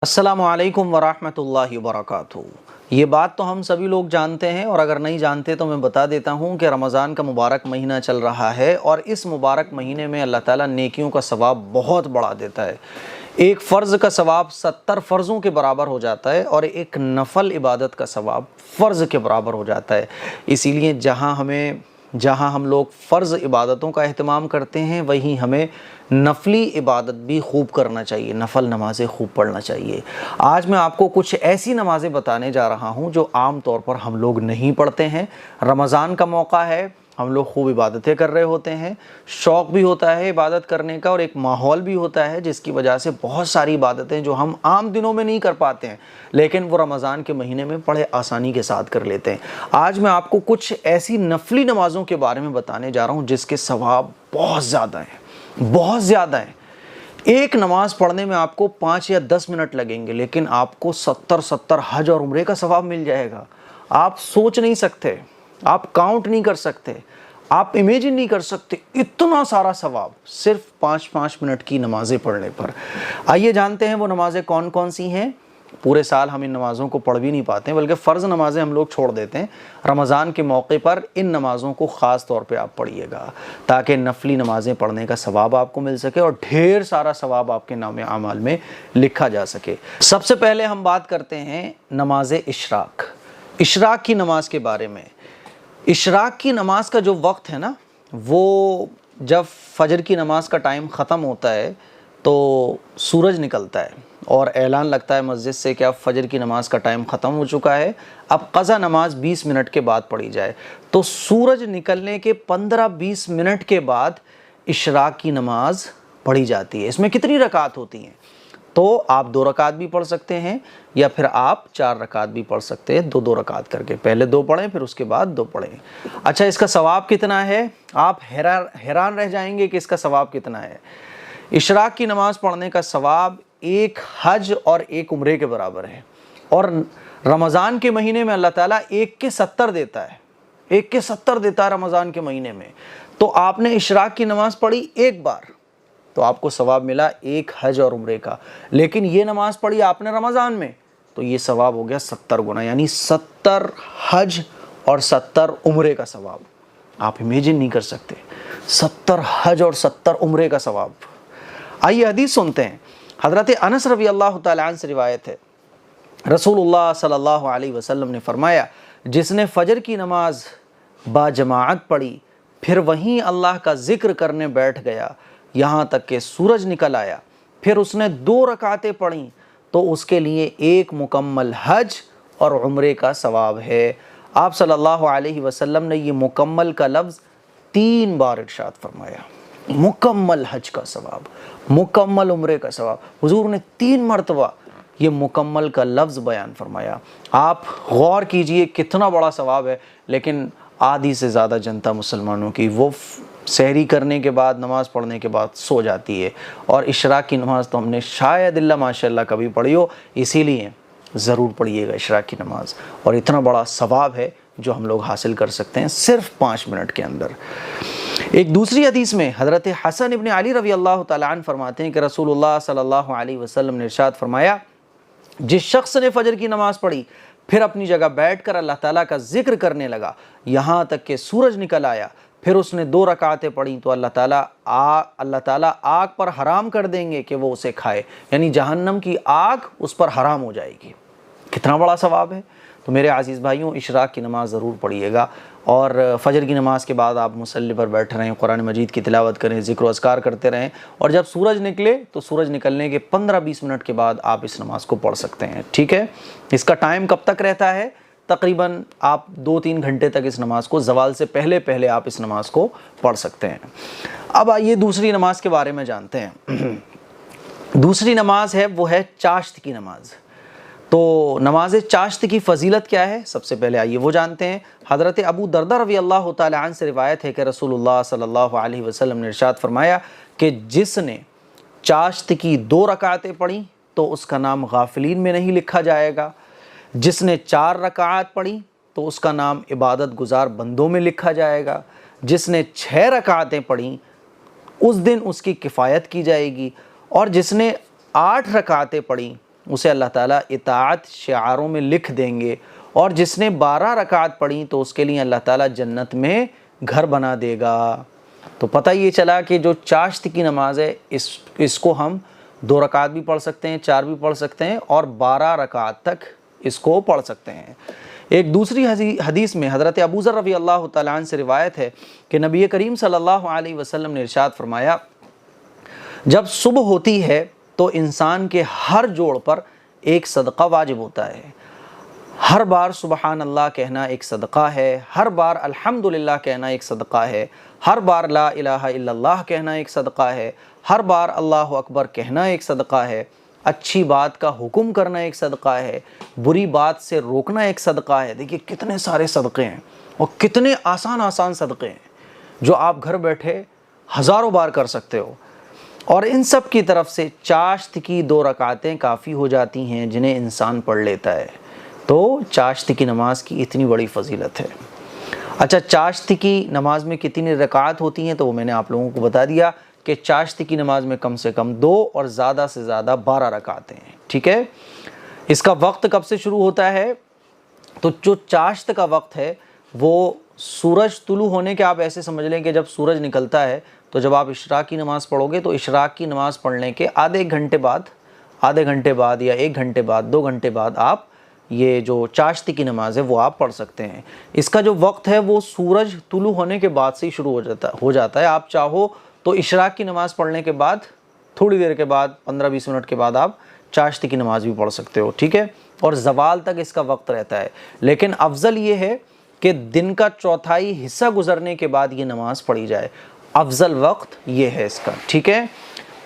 السلام علیکم ورحمۃ اللہ وبرکاتہ۔ یہ بات تو ہم سبھی لوگ جانتے ہیں، اور اگر نہیں جانتے تو میں بتا دیتا ہوں کہ رمضان کا مبارک مہینہ چل رہا ہے، اور اس مبارک مہینے میں اللہ تعالیٰ نیکیوں کا ثواب بہت بڑھا دیتا ہے۔ ایک فرض کا ثواب 70 فرضوں کے برابر ہو جاتا ہے، اور ایک نفل عبادت کا ثواب فرض کے برابر ہو جاتا ہے۔ اسی لیے جہاں ہم لوگ فرض عبادتوں کا اہتمام کرتے ہیں، وہیں ہمیں نفلی عبادت بھی خوب کرنا چاہیے، نفل نمازیں خوب پڑھنا چاہیے۔ آج میں آپ کو کچھ ایسی نمازیں بتانے جا رہا ہوں جو عام طور پر ہم لوگ نہیں پڑھتے ہیں۔ رمضان کا موقع ہے، ہم لوگ خوب عبادتیں کر رہے ہوتے ہیں، شوق بھی ہوتا ہے عبادت کرنے کا، اور ایک ماحول بھی ہوتا ہے جس کی وجہ سے بہت ساری عبادتیں جو ہم عام دنوں میں نہیں کر پاتے ہیں، لیکن وہ رمضان کے مہینے میں بڑے آسانی کے ساتھ کر لیتے ہیں۔ آج میں آپ کو کچھ ایسی نفلی نمازوں کے بارے میں بتانے جا رہا ہوں جس کے ثواب بہت زیادہ ہیں۔ ایک نماز پڑھنے میں آپ کو 5 یا 10 منٹ لگیں گے، لیکن آپ کو 70 حج اور عمرے کا ثواب مل جائے گا۔ آپ سوچ نہیں سکتے، آپ کاؤنٹ نہیں کر سکتے، آپ امیجن نہیں کر سکتے، اتنا سارا ثواب صرف 5 منٹ کی نمازیں پڑھنے پر۔ آئیے جانتے ہیں وہ نمازیں کون کون سی ہیں۔ پورے سال ہم ان نمازوں کو پڑھ بھی نہیں پاتے ہیں، بلکہ فرض نمازیں ہم لوگ چھوڑ دیتے ہیں۔ رمضان کے موقع پر ان نمازوں کو خاص طور پہ آپ پڑھیے گا، تاکہ نفلی نمازیں پڑھنے کا ثواب آپ کو مل سکے اور ڈھیر سارا ثواب آپ کے نام اعمال میں لکھا جا سکے۔ سب سے پہلے ہم بات کرتے ہیں نماز اشراق کی نماز کے بارے میں۔ اشراق کی نماز کا جو وقت ہے نا، وہ جب فجر کی نماز کا ٹائم ختم ہوتا ہے تو سورج نکلتا ہے اور اعلان لگتا ہے مسجد سے کہ اب فجر کی نماز کا ٹائم ختم ہو چکا ہے، اب قضا نماز 20 منٹ کے بعد پڑھی جائے۔ تو سورج نکلنے کے 15-20 منٹ کے بعد اشراق کی نماز پڑھی جاتی ہے۔ اس میں کتنی رکعت ہوتی ہیں؟ تو آپ 2 رکعت بھی پڑھ سکتے ہیں، یا پھر آپ 4 رکعت بھی پڑھ سکتے ہیں، 2 رکعت کر کے، پہلے 2 پڑھیں پھر اس کے بعد 2 پڑھیں۔ اچھا، اس کا ثواب کتنا ہے؟ آپ حیران رہ جائیں گے کہ اس کا ثواب کتنا ہے۔ اشراق کی نماز پڑھنے کا ثواب 1 حج اور 1 عمرے کے برابر ہے، اور رمضان کے مہینے میں اللہ تعالیٰ 1 کے 70 دیتا ہے، 1 کے 70 دیتا ہے رمضان کے مہینے میں۔ تو آپ نے اشراق کی نماز پڑھی ایک بار تو آپ کو ثواب ملا 1 حج اور عمرے کا، لیکن یہ نماز پڑھی آپ نے رمضان میں تو یہ ثواب ہو گیا 70 گنا، یعنی 70 حج اور 70 عمرے کا ثواب۔ آپ امیجن نہیں کر سکتے، 70 حج اور 70 عمرے کا ثواب۔ آئیے حدیث سنتے ہیں۔ حضرت انس رضی اللہ تعالیٰ عنہ سے روایت ہے، رسول اللہ صلی اللہ علیہ وسلم نے فرمایا، جس نے فجر کی نماز با جماعت پڑھی، پھر وہیں اللہ کا ذکر کرنے بیٹھ گیا یہاں تک کہ سورج نکل آیا، پھر اس نے 2 رکعتیں پڑھیں تو اس کے لیے 1 مکمل حج اور عمرے کا ثواب ہے۔ آپ صلی اللہ علیہ وسلم نے یہ مکمل کا لفظ 3 بار ارشاد فرمایا۔ مکمل حج کا ثواب، مکمل عمرے کا ثواب، حضور نے 3 مرتبہ یہ مکمل کا لفظ بیان فرمایا۔ آپ غور کیجئے کتنا بڑا ثواب ہے، لیکن آدھی سے زیادہ جنتا مسلمانوں کی وہ سحری کرنے کے بعد، نماز پڑھنے کے بعد سو جاتی ہے، اور اشراق کی نماز تو ہم نے شاید اللہ ماشاءاللہ کبھی پڑھی ہو، اسی لیے ضرور پڑھیے گا اشراق کی نماز، اور اتنا بڑا ثواب ہے جو ہم لوگ حاصل کر سکتے ہیں صرف 5 منٹ کے اندر۔ ایک دوسری حدیث میں حضرت حسن ابن علی رضی اللہ تعالیٰ عنہ فرماتے ہیں کہ رسول اللہ صلی اللہ علیہ وسلم نے ارشاد فرمایا، جس شخص نے فجر کی نماز پڑھی پھر اپنی جگہ بیٹھ کر اللہ تعالیٰ کا ذکر کرنے لگا یہاں تک کہ سورج نکل آیا، پھر اس نے 2 رکعتیں پڑھیں تو اللہ تعالیٰ آگ پر حرام کر دیں گے کہ وہ اسے کھائے، یعنی جہنم کی آگ اس پر حرام ہو جائے گی۔ کتنا بڑا ثواب ہے۔ تو میرے عزیز بھائیوں، اشراق کی نماز ضرور پڑھیے گا، اور فجر کی نماز کے بعد آپ مصلی پر بیٹھ رہیں، قرآن مجید کی تلاوت کریں، ذکر و اذکار کرتے رہیں، اور جب سورج نکلے تو سورج نکلنے کے 15-20 منٹ کے بعد آپ اس نماز کو پڑھ سکتے ہیں، ٹھیک ہے۔ اس کا ٹائم کب تک رہتا ہے؟ تقریباً آپ 2-3 گھنٹے تک اس نماز کو، زوال سے پہلے آپ اس نماز کو پڑھ سکتے ہیں۔ اب آئیے دوسری نماز کے بارے میں جانتے ہیں۔ دوسری نماز ہے، وہ ہے چاشت کی نماز۔ تو نماز چاشت کی فضیلت کیا ہے؟ سب سے پہلے آئیے وہ جانتے ہیں۔ حضرت ابو دردہ رضی اللہ تعالیٰ عنہ سے روایت ہے کہ رسول اللہ صلی اللہ علیہ وسلم نے ارشاد فرمایا کہ جس نے چاشت کی 2 رکعتیں پڑھیں تو اس کا نام غافلین میں نہیں لکھا جائے گا، جس نے 4 رکعات پڑھی تو اس کا نام عبادت گزار بندوں میں لکھا جائے گا، جس نے 6 رکعتیں پڑھیں اس دن اس کی کفایت کی جائے گی، اور جس نے 8 رکعتیں پڑھیں اسے اللہ تعالیٰ اطاعت شعاروں میں لکھ دیں گے، اور جس نے 12 رکعت پڑھی تو اس کے لیے اللہ تعالیٰ جنت میں گھر بنا دے گا۔ تو پتہ یہ چلا کہ جو چاشت کی نماز ہے اس کو ہم 2 رکعت بھی پڑھ سکتے ہیں، 4 بھی پڑھ سکتے ہیں، اور 12 رکعت تک اس کو پڑھ سکتے ہیں۔ ایک دوسری حدیث میں حضرت ابو ذر رضی اللہ تعالیٰ عنہ سے روایت ہے کہ نبی کریم صلی اللہ علیہ وسلم نے ارشاد فرمایا، جب صبح ہوتی ہے تو انسان کے ہر جوڑ پر ایک صدقہ واجب ہوتا ہے۔ ہر بار سبحان اللہ کہنا ایک صدقہ ہے، ہر بار الحمدللہ کہنا ایک صدقہ ہے، ہر بار لا الہ الا اللہ کہنا ایک صدقہ ہے، ہر بار اللہ اکبر کہنا ایک صدقہ ہے، اچھی بات کا حکم کرنا ایک صدقہ ہے، بری بات سے روکنا ایک صدقہ ہے۔ دیکھیے کتنے سارے صدقے ہیں اور کتنے آسان صدقے ہیں جو آپ گھر بیٹھے ہزاروں بار کر سکتے ہو، اور ان سب کی طرف سے چاشت کی 2 رکعتیں کافی ہو جاتی ہیں جنہیں انسان پڑھ لیتا ہے۔ تو چاشت کی نماز کی اتنی بڑی فضیلت ہے۔ اچھا، چاشت کی نماز میں کتنی رکعات ہوتی ہیں تو وہ میں نے آپ لوگوں کو بتا دیا کہ چاشت کی نماز میں کم سے کم 2 اور زیادہ سے زیادہ 12 رکعتیں ہیں، ٹھیک ہے۔ اس کا وقت کب سے شروع ہوتا ہے؟ تو جو چاشت کا وقت ہے وہ سورج طلوع ہونے کے، آپ ایسے سمجھ لیں کہ جب سورج نکلتا ہے تو جب آپ عشاء کی نماز پڑھو گے تو عشاء کی نماز پڑھنے کے آدھے گھنٹے بعد یا 1 گھنٹے بعد 2 گھنٹے بعد آپ یہ جو چاشت کی نماز ہے وہ آپ پڑھ سکتے ہیں۔ اس کا جو وقت ہے وہ سورج طلوع ہونے کے بعد سے ہی شروع ہو جاتا ہے۔ آپ چاہو تو عشاء کی نماز پڑھنے کے بعد تھوڑی دیر کے بعد 15-20 منٹ کے بعد آپ چاشت کی نماز بھی پڑھ سکتے ہو، ٹھیک ہے، اور زوال تک اس کا وقت رہتا ہے۔ لیکن افضل یہ ہے کہ دن کا 1/4 حصہ گزرنے کے بعد یہ نماز پڑھی جائے، افضل وقت یہ ہے اس کا، ٹھیک ہے۔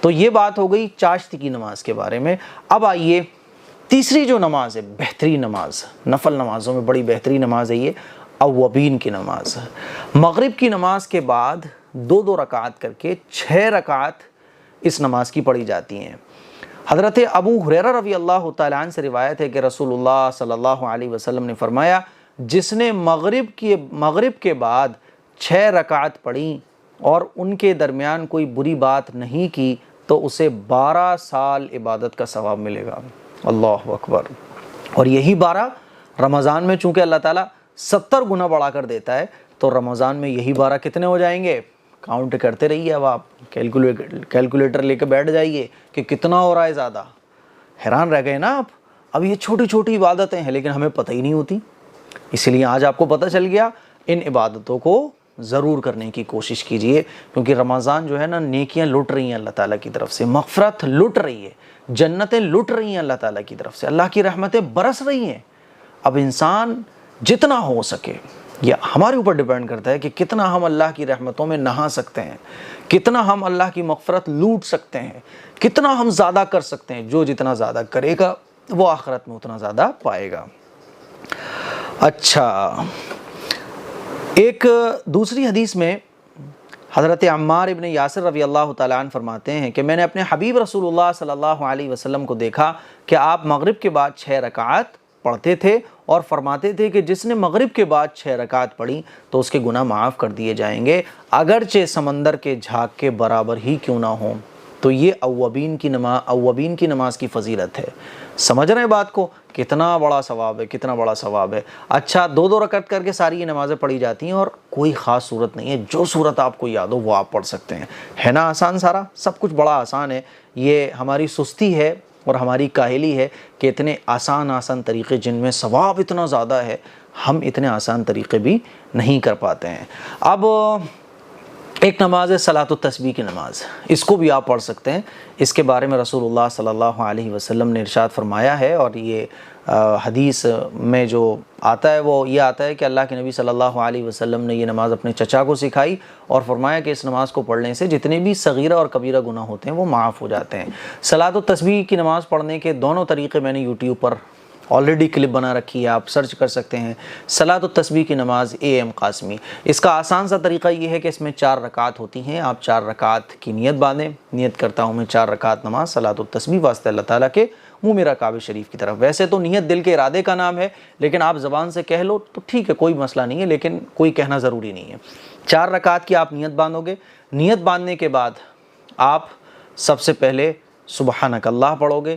تو یہ بات ہو گئی چاشت کی نماز کے بارے میں۔ اب آئیے تیسری جو نماز ہے، بہترین نماز، نفل نمازوں میں بڑی بہترین نماز ہے یہ اوابین کی نماز۔ مغرب کی نماز کے بعد 2 رکعت کر کے 6 رکعت اس نماز کی پڑھی جاتی ہیں۔ حضرت ابو ہریرہ رضی اللہ تعالیٰ عنہ سے روایت ہے کہ رسول اللہ صلی اللہ علیہ وسلم نے فرمایا، جس نے مغرب کے بعد 6 رکعت پڑھی اور ان کے درمیان کوئی بری بات نہیں کی تو اسے 12 سال عبادت کا ثواب ملے گا۔ اللہ اکبر۔ اور یہی 12 رمضان میں چونکہ اللہ تعالیٰ 70 گنا بڑھا کر دیتا ہے تو رمضان میں یہی 12 کتنے ہو جائیں گے؟ کاؤنٹ کرتے رہیے، اب آپ کیلکولیٹر لے کے بیٹھ جائیے کہ کتنا ہو رہا ہے زیادہ۔ حیران رہ گئے نا آپ؟ اب یہ چھوٹی چھوٹی عبادتیں ہیں لیکن ہمیں پتہ ہی نہیں ہوتی، اسی لیے آج آپ کو پتہ چل گیا۔ ان عبادتوں کو ضرور کرنے کی کوشش کیجئے، کیونکہ رمضان جو ہے نا، نیکیاں لٹ رہی ہیں اللہ تعالیٰ کی طرف سے، مغفرت لٹ رہی ہے، جنتیں لٹ رہی ہیں اللہ تعالیٰ کی طرف سے، اللہ کی رحمتیں برس رہی ہیں۔ اب انسان جتنا ہو سکے، یہ ہمارے اوپر ڈیپینڈ کرتا ہے کہ کتنا ہم اللہ کی رحمتوں میں نہا سکتے ہیں، کتنا ہم اللہ کی مغفرت لوٹ سکتے ہیں، کتنا ہم زیادہ کر سکتے ہیں۔ جو جتنا زیادہ کرے گا وہ آخرت میں اتنا زیادہ پائے گا۔ اچھا، ایک دوسری حدیث میں حضرت عمار ابن یاسر رضی اللہ تعالیٰ عنہ فرماتے ہیں کہ میں نے اپنے حبیب رسول اللہ صلی اللہ علیہ وسلم کو دیکھا کہ آپ مغرب کے بعد 6 رکعات پڑھتے تھے اور فرماتے تھے کہ جس نے مغرب کے بعد 6 رکعات پڑھی تو اس کے گناہ معاف کر دیے جائیں گے، اگرچہ سمندر کے جھاگ کے برابر ہی کیوں نہ ہوں۔ تو یہ اوابین کی نماز کی فضیلت ہے۔ سمجھ رہے ہیں بات کو؟ کتنا بڑا ثواب ہے، کتنا بڑا ثواب ہے۔ اچھا، 2 رکعت کر کے ساری یہ نمازیں پڑھی جاتی ہیں اور کوئی خاص صورت نہیں ہے، جو صورت آپ کو یاد ہو وہ آپ پڑھ سکتے ہیں۔ ہے نا آسان؟ سارا سب کچھ بڑا آسان ہے۔ یہ ہماری سستی ہے اور ہماری کاہلی ہے کہ اتنے آسان طریقے جن میں ثواب اتنا زیادہ ہے، ہم اتنے آسان طریقے بھی نہیں کر پاتے ہیں۔ اب ایک نماز ہے صلاۃ التسبیح کی نماز، اس کو بھی آپ پڑھ سکتے ہیں۔ اس کے بارے میں رسول اللہ صلی اللہ علیہ وسلم نے ارشاد فرمایا ہے، اور یہ حدیث میں جو آتا ہے وہ یہ آتا ہے کہ اللہ کے نبی صلی اللہ علیہ وسلم نے یہ نماز اپنے چچا کو سکھائی اور فرمایا کہ اس نماز کو پڑھنے سے جتنے بھی صغیرہ اور کبیرہ گناہ ہوتے ہیں وہ معاف ہو جاتے ہیں۔ صلاۃ التسبیح کی نماز پڑھنے کے دونوں طریقے میں نے یوٹیوب پر آلریڈی کلپ بنا رکھی ہے، آپ سرچ کر سکتے ہیں صلاۃ التسبیح کی نماز AM قاسمی۔ اس کا آسان سا طریقہ یہ ہے کہ اس میں 4 رکعت ہوتی ہیں، آپ 4 رکعت کی نیت باندھیں، نیت کرتا ہوں میں 4 رکعت نماز صلاۃ التسبیح واسطے اللہ تعالیٰ کے، منہ میرا کعبہ شریف کی طرف۔ ویسے تو نیت دل کے ارادے کا نام ہے، لیکن آپ زبان سے کہہ لو تو ٹھیک ہے، کوئی مسئلہ نہیں ہے، لیکن کوئی کہنا ضروری نہیں ہے۔ 4 رکعت کی آپ نیت باندھو گے، نیت باندھنے کے بعد آپ سب سے پہلے سبحانک اللہ پڑھو گے،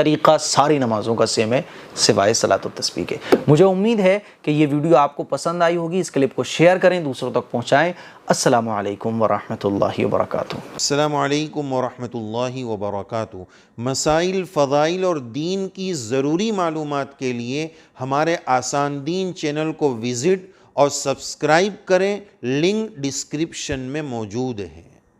طریقہ ساری نمازوں کا سیم ہے سوائے صلاۃ التسبیح کے۔ مجھے امید ہے کہ یہ ویڈیو آپ کو پسند آئی ہوگی، اس کلپ کو شیئر کریں، دوسروں تک پہنچائیں۔ السلام علیکم ورحمۃ اللہ وبرکاتہ۔ السلام علیکم ورحمۃ اللہ وبرکاتہ۔ مسائل، فضائل اور دین کی ضروری معلومات کے لیے ہمارے آسان دین چینل کو وزٹ اور سبسکرائب کریں، لنک ڈسکرپشن میں موجود ہے۔